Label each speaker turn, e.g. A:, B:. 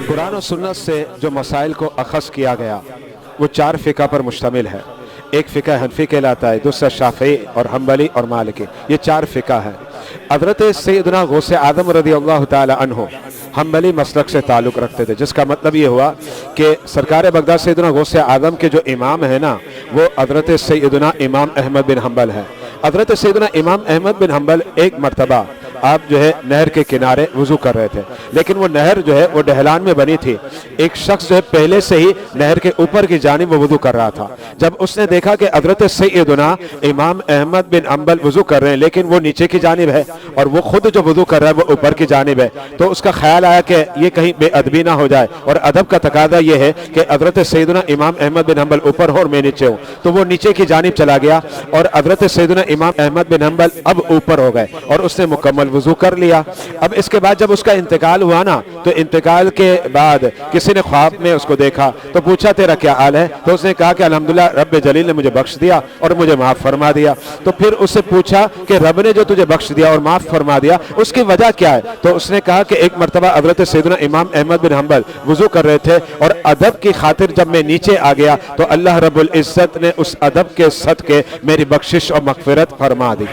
A: قرآن و سنت سے جو مسائل کو اخذ کیا گیا وہ 4 فقہ پر مشتمل ہے۔ ایک فقہ حنفی کہلاتا ہے، دوسرا شافعی اور حنبلی اور مالکی، یہ 4 فقہ ہیں۔ حضرت سیدنا غوث اعظم رضی اللہ تعالی عنہ حنبلی مسلک سے تعلق رکھتے تھے، جس کا مطلب یہ ہوا کہ سرکار بغداد سیدنا غوث اعظم کے جو امام ہیں نا، وہ حضرت سیدنا امام احمد بن حنبل ہے۔ حضرت سیدنا امام احمد بن حنبل ایک مرتبہ آپ جو ہے نہر کے کنارے وضو کر رہے تھے، لیکن وہ نہر جو ہے وہ ڈھلان میں بنی تھی۔ ایک شخص جو ہے پہلے سے ہی نہر کے اوپر کی جانب وہ وضو کر رہا تھا۔ جب اس نے دیکھا کہ حضرت سیدنا امام احمد بن حنبل وضو کر رہے ہیں لیکن وہ نیچے کی جانب ہے اور وہ خود جو وضو کر رہا ہے وہ اوپر کی جانب ہے، تو اس کا خیال آیا کہ یہ کہیں بے ادبی نہ ہو جائے، اور ادب کا تقاضا یہ ہے کہ حضرت سیدنا امام احمد بن حنبل اوپر ہو اور میں نیچے ہوں، تو وہ نیچے کی جانب چلا گیا اور حضرت سیدنا امام احمد بن حنبل اب اوپر ہو گئے اور اس نے مکمل وضو کر لیا۔ اب اس کے بعد جب اس کا انتقال ہوا نا، تو انتقال کے بعد کسی نے خواب میں اس کو دیکھا تو پوچھا تیرا کیا حال ہے؟ تو اس نے کہا کہ الحمدللہ رب جلیل نے مجھے بخش دیا اور مجھے معاف فرما دیا۔ تو پھر اس سے پوچھا کہ رب نے جو تجھے بخش دیا اور معاف فرما دیا اس کی وجہ کیا ہے؟ تو اس نے کہا کہ ایک مرتبہ حضرت سیدنا امام احمد بن حنبل وضو کر رہے تھے اور ادب کی خاطر جب میں نیچے آ گیا تو اللہ رب العزت نے اس ادب کے صدقے میری بخشش اور مغفرت فرما دی۔